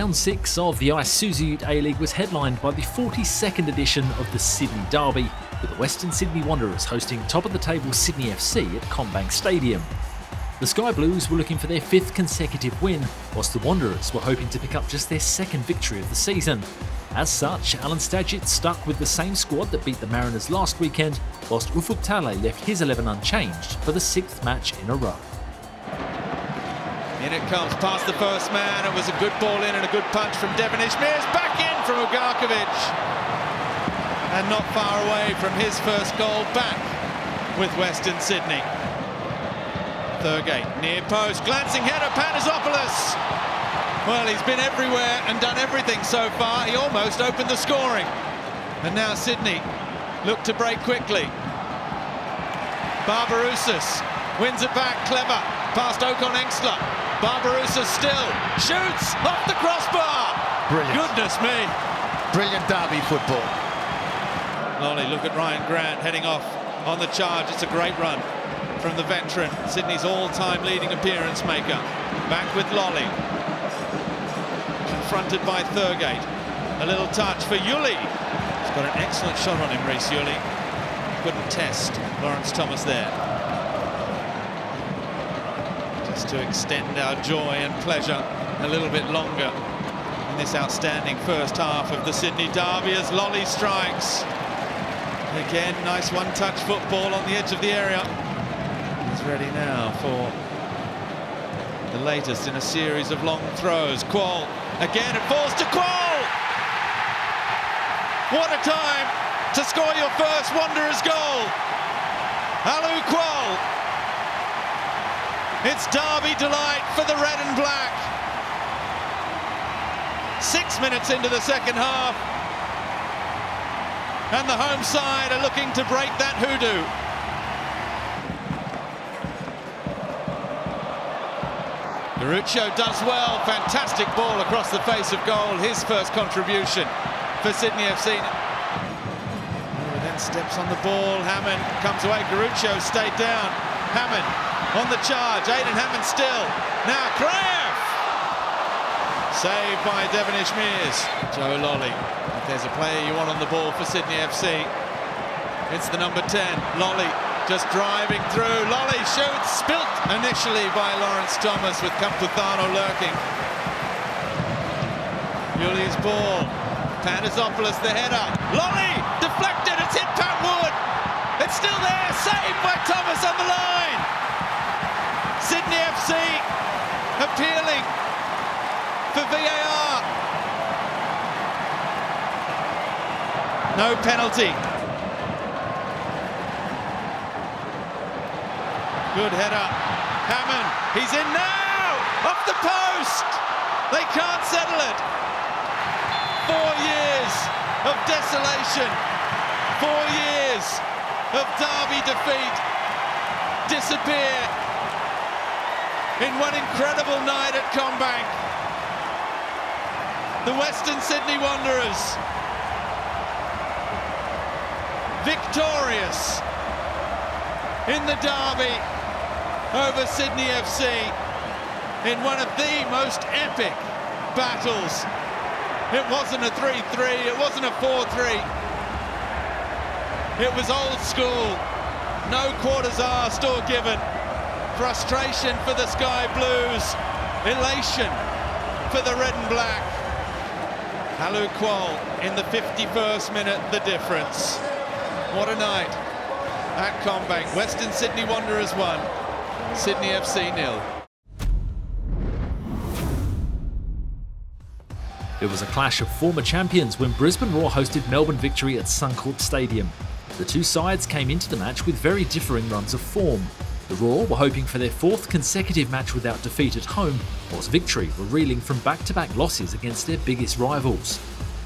Round 6 of the Isuzu UTE A-League was headlined by the 42nd edition of the Sydney Derby, with the Western Sydney Wanderers hosting top-of-the-table Sydney FC at CommBank Stadium. The Sky Blues were looking for their 5th consecutive win, whilst the Wanderers were hoping to pick up just their 2nd victory of the season. As such, Alan Stadgett stuck with the same squad that beat the Mariners last weekend, whilst Ufuk Talay left his 11 unchanged for the 6th match in a row. In it comes past the first man. It was a good ball in and a good punch from Devon Ishmael's back in from Ugarkovic. And not far away from his first goal back with Western Sydney. Thurgate, near post, glancing header, Panizopoulos. Well, he's been everywhere and done everything so far. He almost opened the scoring. And now Sydney look to break quickly. Barbarouses wins it back, clever, past Ocon Engstler. Barbarouses still, shoots off the crossbar. Brilliant. Goodness me. Brilliant derby football. Lolly, look at Ryan Grant heading off on the charge. It's a great run from the veteran, Sydney's all-time leading appearance maker. Back with Lolly. Confronted by Thurgate. A little touch for Yuli. He's got an excellent shot on him, Rhys Yuli. Couldn't test Lawrence Thomas there. Just to extend our joy and pleasure a little bit longer in this outstanding first half of the Sydney Derby as Lolly strikes. Again, nice one-touch football on the edge of the area. He's ready now for the latest in a series of long throws. Qual, again it falls to Qual! What a time to score your first Wanderers goal! Alu Qual! It's derby delight for the red and black. 6 minutes into the second half, and the home side are looking to break that hoodoo. Garuccio does well, fantastic ball across the face of goal, his first contribution for Sydney FC. Then steps on the ball, Hammond comes away, Garuccio stayed down, Hammond on the charge, Aidan Hammond still, now Kraev! Saved by Devon Ishmael. Joe Lolly, if there's a player you want on the ball for Sydney FC, it's the number 10, Lolly. Just driving through, Lolly shoots, spilt initially by Lawrence Thomas with Campuzano lurking. Yuli's ball, Panizopoulos the header, Lolly deflected, it's hit Pat Wood, it's still there, saved by Thomas on the line. Sydney FC appealing for VAR. No penalty. Good header. Hammond, he's in now! Off the post! They can't settle it. 4 years of desolation. 4 years of derby defeat. Disappear in one incredible night at CommBank. The Western Sydney Wanderers victorious in the derby over Sydney FC in one of the most epic battles. It wasn't a 3-3, it wasn't a 4-3. It was old school, no quarters asked or given. Frustration for the Sky Blues, elation for the red and black. Alu Qual in the 51st minute, the difference. What a night at CommBank. Western Sydney Wanderers 1, Sydney FC 0. It was a clash of former champions when Brisbane Roar hosted Melbourne Victory at Suncorp Stadium. The two sides came into the match with very differing runs of form. The Roar were hoping for their 4th consecutive match without defeat at home, whilst Victory were reeling from back-to-back losses against their biggest rivals.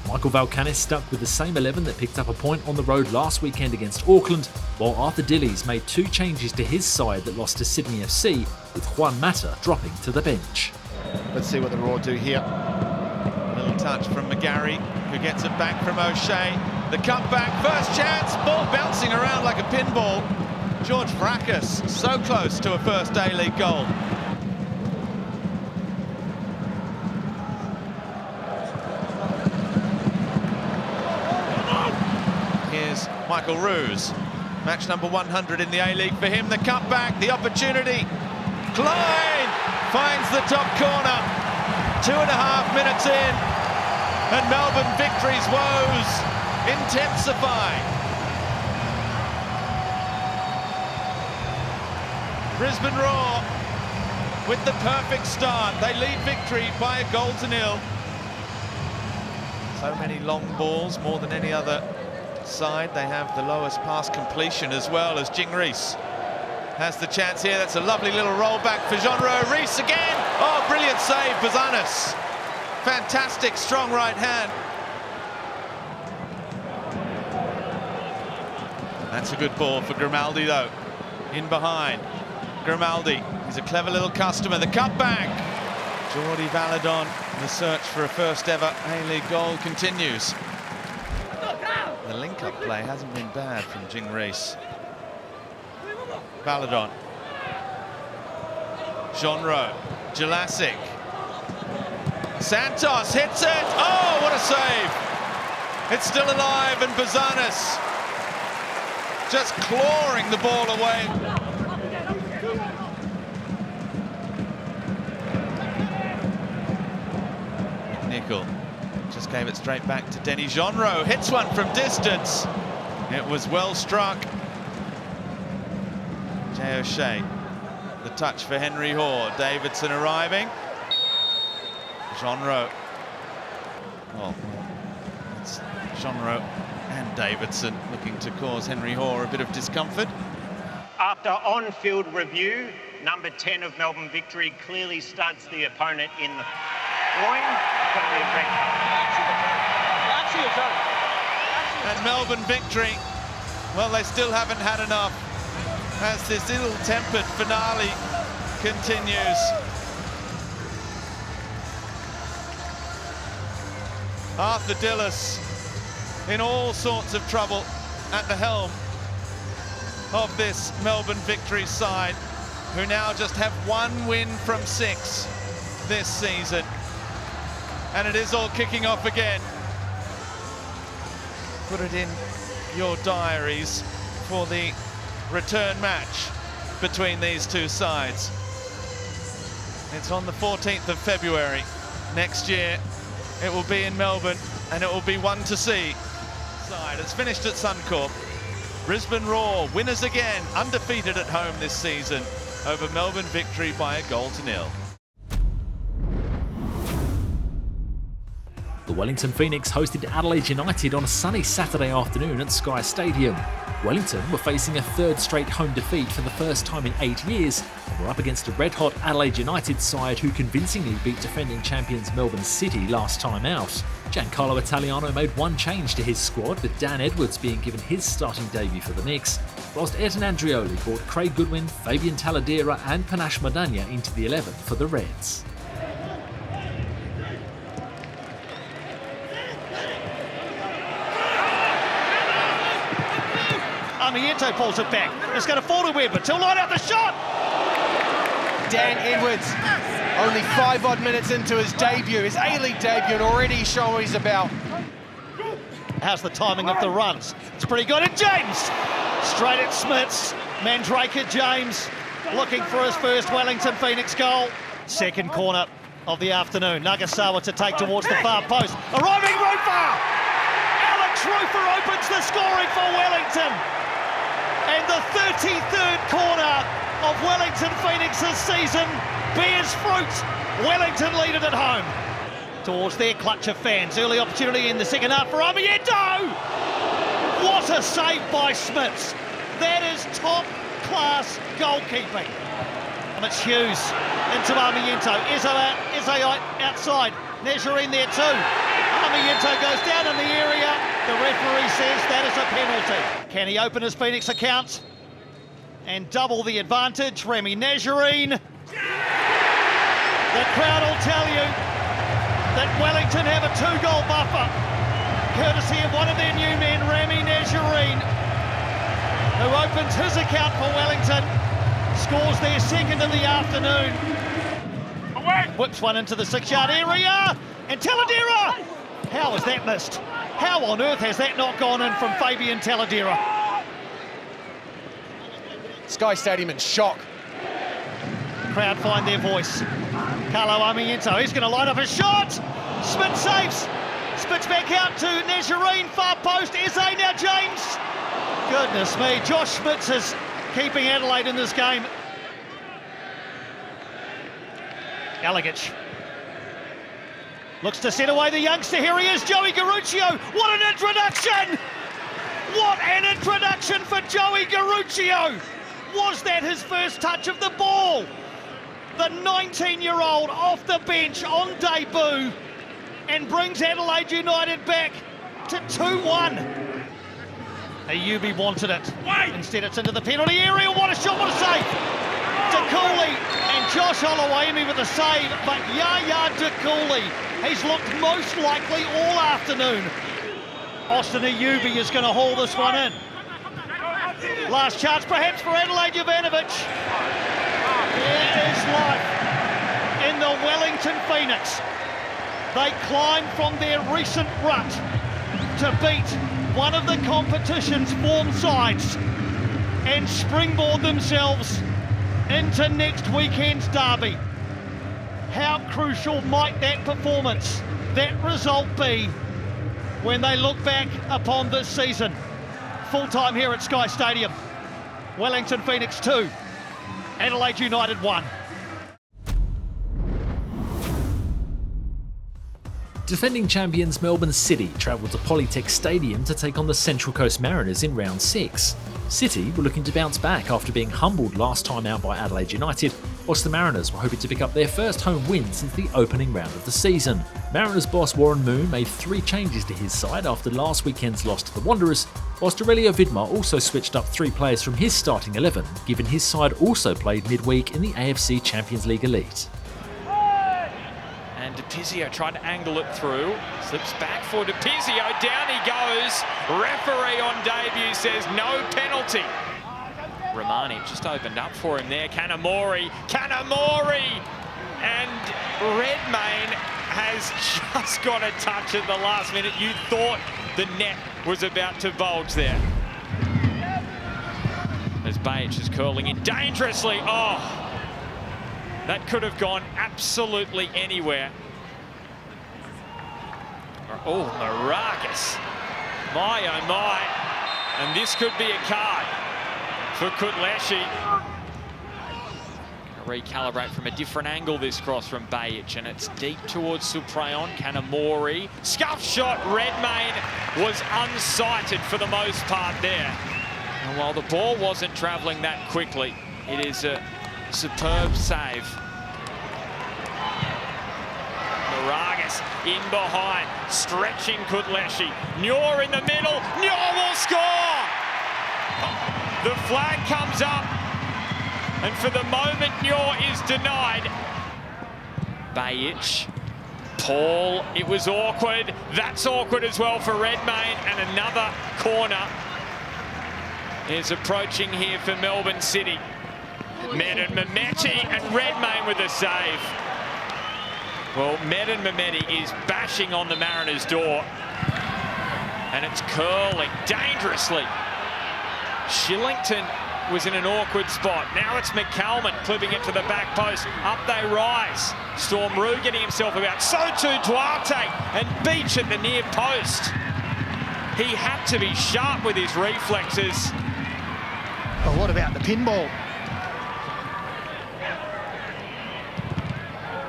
Michael Valkanis stuck with the same 11 that picked up a point on the road last weekend against Auckland, while Arthur Dillies made 2 changes to his side that lost to Sydney FC, with Juan Mata dropping to the bench. Let's see what the Roar do here. A little touch from McGarry, who gets it back from O'Shea. The cutback, first chance, ball bouncing around like a pinball. George Fracas, so close to a first A-League goal. is Michael Roos. Match number 100 in the A-League for him. The cutback, the opportunity. Klein finds the top corner. 2.5 minutes in, and Melbourne Victory's woes intensify. Brisbane Roar with the perfect start. They lead Victory by 1-0. So many long balls, more than any other side. They have the lowest pass completion as well as Jing Rees has the chance here. That's a lovely little roll back for Jean-Ro. Rees again. Oh, brilliant save, Bazanis. Fantastic, strong right hand. That's a good ball for Grimaldi, though. In behind. Grimaldi, he's a clever little customer. The cutback. Jordi Valadon, the search for a first ever A-League goal continues. The link-up play hasn't been bad from Jing Rees. Valadon. Jean-Ro. Jelassic. Santos hits it. Oh, what a save. It's still alive, and Bazanis just clawing the ball away. Nickel just gave it straight back to Denny. Jean-Ro hits one from distance. It was well struck. Jay O'Shea, the touch for Henry Hoare. Davidson arriving. Jean-Ro. Well, it's Jean-Ro and Davidson looking to cause Henry Hoare a bit of discomfort. After on-field review, number 10 of Melbourne Victory clearly studs the opponent in the groin. And Melbourne Victory, well, they still haven't had enough as this ill-tempered finale continues. Arthur Dillis in all sorts of trouble at the helm of this Melbourne Victory side, who now just have 1 win from 6 this season. And it is all kicking off again. Put it in your diaries for the return match between these two sides. It's on the 14th of February next year. It will be in Melbourne, and it will be one to see. It's finished at Suncorp. Brisbane Roar, winners again, undefeated at home this season over Melbourne Victory by 1-0. The Wellington Phoenix hosted Adelaide United on a sunny Saturday afternoon at Sky Stadium. Wellington were facing a third straight home defeat for the first time in 8 years and were up against a red-hot Adelaide United side who convincingly beat defending champions Melbourne City last time out. Giancarlo Italiano made one change to his squad, with Dan Edwards being given his starting debut for the Knicks, whilst Ayrton Andrioli brought Craig Goodwin, Fabian Taladera and Panache Madania into the 11 for the Reds. Amiento pulls it back. It's going to fall to Webber. Till line out the shot. Dan Edwards, only 5 odd minutes into his debut, his A-League debut, and already showing what he's about. How's the timing of the runs? It's pretty good. And James, straight at Smiths. Mandrake James looking for his first Wellington Phoenix goal. Second corner of the afternoon. Nagasawa to take towards the far post. Arriving Rufer! Alex Rufer opens the scoring for Wellington. And the 33rd corner of Wellington Phoenix's season bears fruit. Wellington lead it at home. Towards their clutch of fans. Early opportunity in the second half for Amiento. What a save by Smiths. That is top-class goalkeeping. And it's Hughes into Amiento. Izzo outside. Nezarine there too. Amiento goes down in the area. The referee says that is a penalty. Can he open his Phoenix account and double the advantage? Remy Nezarine. The crowd will tell you that Wellington have a 2-goal buffer, courtesy of one of their new men, Remy Nezarine, who opens his account for Wellington, scores their second in the afternoon. Whips one into the 6-yard area, and Taladera How was that missed? How on earth has that not gone in from Fabian Taladera? Sky Stadium in shock. Crowd find their voice. Carlo Armiento, he's going to line up a shot. Smith saves. Spits back out to Nazarene, far post. Eze now James. Goodness me, Josh Smits is keeping Adelaide in this game. Elegich looks to set away the youngster. Here he is, Joey Garuccio. What an introduction! What an introduction for Joey Garuccio! Was that his first touch of the ball? The 19-year-old off the bench on debut and brings Adelaide United back to 2-1. Ayubi wanted it. Instead it's into the penalty area. What a shot, what a save! DeCooley and Josh Oluwaemi with a save, but Yaya DeCooley, he's looked most likely all afternoon. Austin Ayubi is going to haul this one in. Last chance perhaps for Adelaide Jovanovic. There is life in the Wellington Phoenix. They climb from their recent rut to beat one of the competition's form sides and springboard themselves into next weekend's derby. How crucial might that performance, that result be when they look back upon this season? Full time here at Sky Stadium. Wellington Phoenix 2, Adelaide United 1. Defending champions Melbourne City travelled to Polytech Stadium to take on the Central Coast Mariners in round 6. City were looking to bounce back after being humbled last time out by Adelaide United, whilst the Mariners were hoping to pick up their first home win since the opening round of the season. Mariners boss Warren Moon made 3 changes to his side after last weekend's loss to the Wanderers, whilst Aurelio Vidmar also switched up 3 players from his starting 11, given his side also played midweek in the AFC Champions League Elite. And DiPizio tried to angle it through, slips back for DiPizio, down he goes. Referee on debut says no penalty. Romani just opened up for him there, Kanamori, and Redmayne has just got a touch at the last minute. You thought the net was about to bulge there. As Bajic is curling in dangerously, oh! That could have gone absolutely anywhere. Oh, Maragas. My, oh my. And this could be a card for Kutleshi. Recalibrate from a different angle this cross from Bajic, and it's deep towards Suprayon. Kanamori. Scuff shot. Redmayne was unsighted for the most part there. And while the ball wasn't travelling that quickly, it is a superb save. Maragas in behind, stretching Kutleshi. Noor in the middle. Noor will score! The flag comes up, and for the moment, Noor is denied. Bajic. Paul, it was awkward. That's awkward as well for Redmayne, and another corner is approaching here for Melbourne City. Medin Mehmeti and Redmayne with a save. Well, Medin Mehmeti is bashing on the Mariners' door, and it's curling dangerously. Shillington was in an awkward spot. Now it's McCalman clipping it to the back post. Up they rise. Storm Roux getting himself about. So too Duarte, and Beach at the near post. He had to be sharp with his reflexes. But what about the pinball?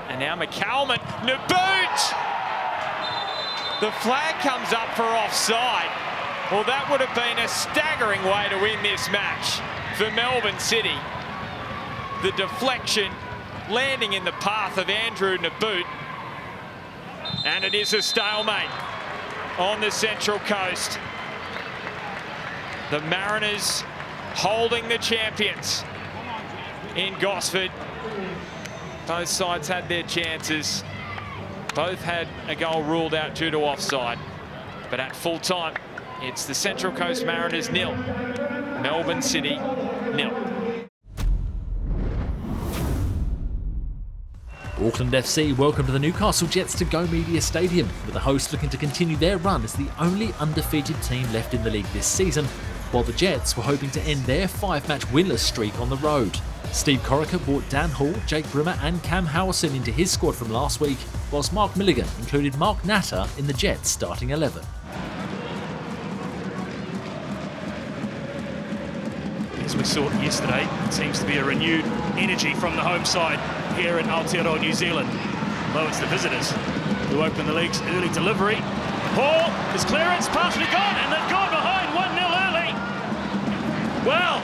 And now McCalman, Naboot! The flag comes up for offside. Well, that would have been a staggering way to win this match for Melbourne City. The deflection landing in the path of Andrew Naboot. And it is a stalemate on the Central Coast. The Mariners holding the champions in Gosford. Both sides had their chances. Both had a goal ruled out due to offside. But at full time, it's the Central Coast Mariners 0, Melbourne City 0. Auckland FC welcomed the Newcastle Jets to Go Media Stadium, with the hosts looking to continue their run as the only undefeated team left in the league this season, while the Jets were hoping to end their 5-match winless streak on the road. Steve Corica brought Dan Hall, Jake Brimmer and Cam Howison into his squad from last week, whilst Mark Milligan included Mark Natter in the Jets starting 11. As we saw yesterday, it seems to be a renewed energy from the home side here in Aotearoa, New Zealand. Though it's the visitors who open the league's early delivery. Hall, his clearance, partially gone, and they've gone behind 1-0 early. Well,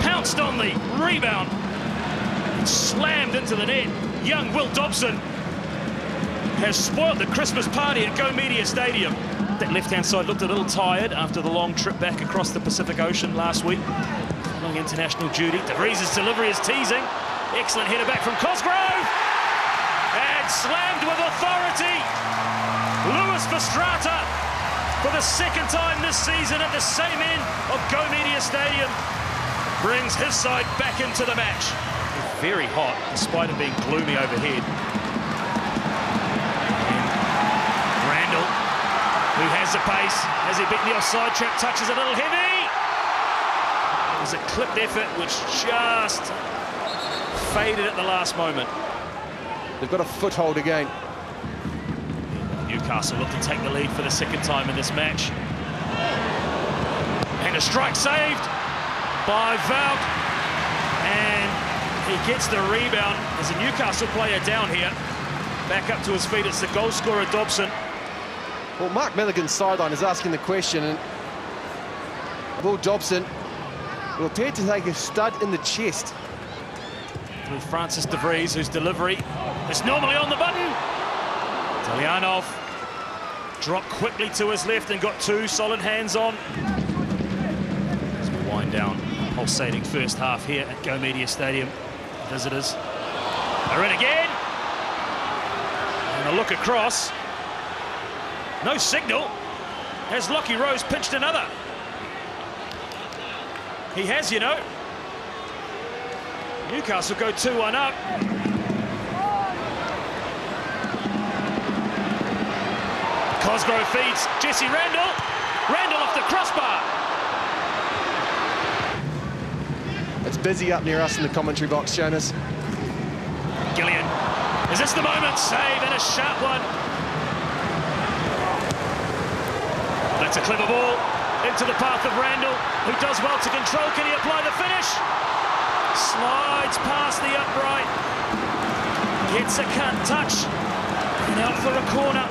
pounced on the rebound, slammed into the net. Young Will Dobson has spoiled the Christmas party at Go Media Stadium. That left-hand side looked a little tired after the long trip back across the Pacific Ocean last week. Long international duty. De Vries's delivery is teasing. Excellent header back from Cosgrove. And slammed with authority. Lewis Verstrata, for the second time this season at the same end of Go Media Stadium, brings his side back into the match. Very hot, despite it being gloomy overhead. And Randall, who has the pace, has he beaten the offside trap, touches a little heavy. It was a clipped effort which just faded at the last moment. They've got a foothold again. Newcastle look to take the lead for the second time in this match. And a strike saved by Vout. And he gets the rebound. There's a Newcastle player down here. Back up to his feet, it's the goal scorer Dobson. Well, Mark Milligan's sideline is asking the question, and Will Dobson will appear to take a stud in the chest. Through Francis De Vries, whose delivery is normally on the button. Talianov dropped quickly to his left and got two solid hands on. As we wind down, pulsating first half here at Go Media Stadium. Visitors are in again. And a look across. No signal. Has Lockie Rose pitched another? He has, you know. Newcastle go 2-1 up. Cosgrove feeds Jesse Randall. Randall off the crossbar. It's busy up near us in the commentary box, Jonas. Gillian. Is this the moment? Save and a sharp one. That's a clever ball into the path of Randall, who does well to control. Can he apply the finish? Slides past the upright. Gets a cut touch. And out for a corner.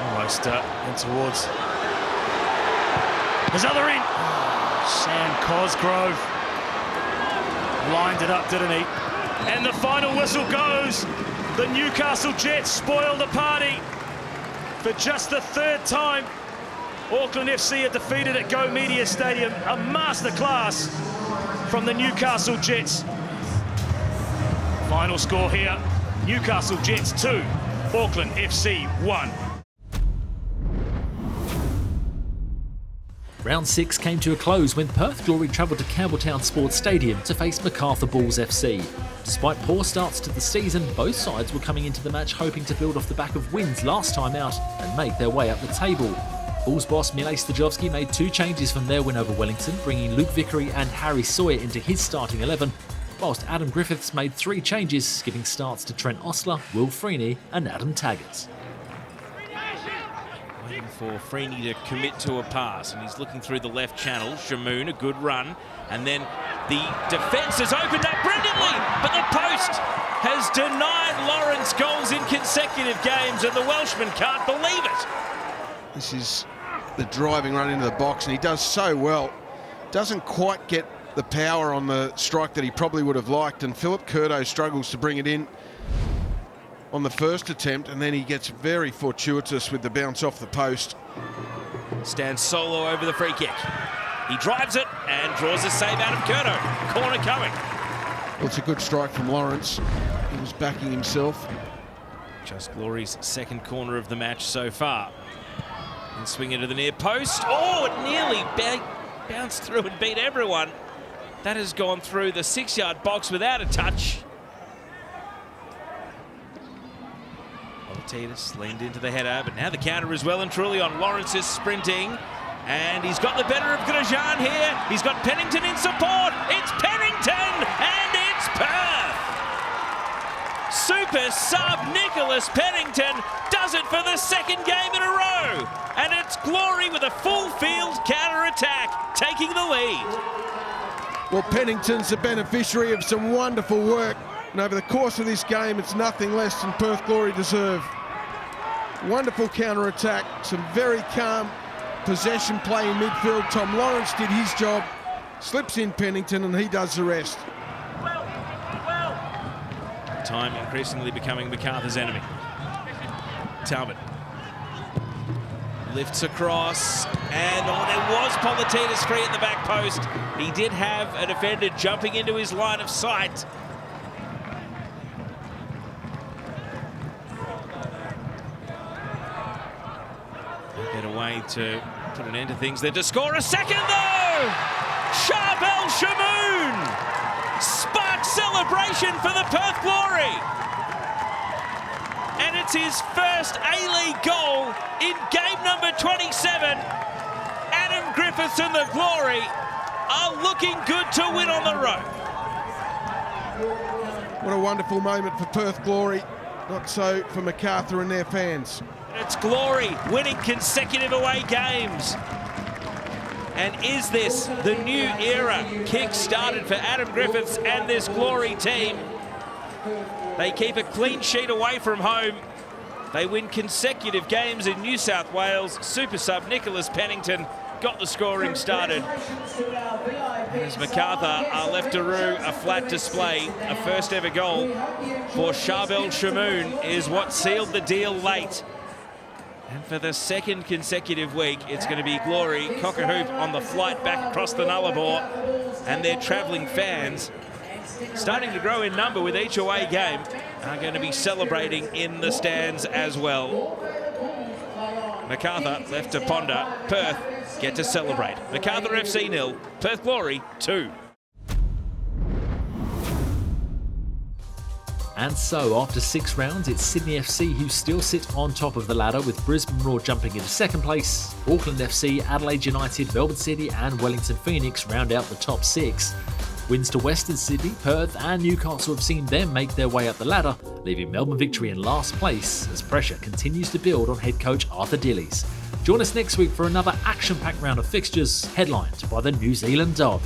Almost in towards his other end. Sam Cosgrove lined it up, didn't he? And the final whistle goes. The Newcastle Jets spoil the party. For just the third time, Auckland FC are defeated at Go Media Stadium. A masterclass from the Newcastle Jets. Final score here, Newcastle Jets 2, Auckland FC 1. Round 6 came to a close when Perth Glory travelled to Campbelltown Sports Stadium to face Macarthur Bulls FC. Despite poor starts to the season, both sides were coming into the match hoping to build off the back of wins last time out and make their way up the table. Bulls boss Milej Stajovski made 2 changes from their win over Wellington, bringing Luke Vickery and Harry Sawyer into his starting 11, whilst Adam Griffiths made 3 changes, giving starts to Trent Osler, Will Freeney and Adam Taggart. Waiting for Freeney to commit to a pass, and he's looking through the left channel. Shamoon, a good run, and then the defence has opened up brilliantly, but the post has denied Lawrence goals in consecutive games, and the Welshman can't believe it. This is the driving run into the box, and he does so well. Doesn't quite get the power on the strike that he probably would have liked, and Philip Curto struggles to bring it in on the first attempt, and then he gets very fortuitous with the bounce off the post. Stands solo over the free kick. He drives it and draws a save out of Curto. Corner coming. Well, it's a good strike from Lawrence. He was backing himself. Just Glory's second corner of the match so far. And swing into the near post. Oh, it nearly bounced through and beat everyone. That has gone through the 6-yard box without a touch. Titus leaned into the header, but now the counter is well and truly on. Lawrence is sprinting, and he's got the better of Grosjean here. He's got Pennington in support. It's Pennington, and it's Perth. Super sub Nicholas Pennington does it for the second game in a row, and it's Glory with a full field counter-attack, taking the lead. Well, Pennington's the beneficiary of some wonderful work, and over the course of this game, it's nothing less than Perth Glory deserve. Wonderful counter-attack, some very calm possession play in midfield. Tom Lawrence did his job, slips in Pennington, and he does the rest. Time increasingly becoming MacArthur's enemy. Talbot lifts across, and there was Politaitis free at the back post. He did have a defender jumping into his line of sight. Get away to put an end to things there to score a second though! Charbel Shamoun! Spark celebration for the Perth Glory! And it's his first A-League goal in game number 27. Adam Griffiths and the Glory are looking good to win on the road. What a wonderful moment for Perth Glory, not so for MacArthur and their fans. It's Glory winning consecutive away games. And is this the new era kick-started for Adam Griffiths and this Glory team? They keep a clean sheet away from home. They win consecutive games in New South Wales. Super sub Nicholas Pennington got the scoring started. And as MacArthur are left to rue a flat display, a first ever goal for Charbel Shamoun is what sealed the deal late. And for the second consecutive week, it's going to be Glory, cock-a-hoop on the flight back across the Nullarbor, and their travelling fans, starting to grow in number with each away game, are going to be celebrating in the stands as well. MacArthur left to ponder. Perth get to celebrate. MacArthur FC 0, Perth Glory 2. And so, after 6 rounds, it's Sydney FC who still sit on top of the ladder, with Brisbane Roar jumping into second place. Auckland FC, Adelaide United, Melbourne City and Wellington Phoenix round out the top 6. Wins to Western Sydney, Perth and Newcastle have seen them make their way up the ladder, leaving Melbourne Victory in last place as pressure continues to build on head coach Arthur Dillies. Join us next week for another action-packed round of fixtures, headlined by the New Zealand Derby.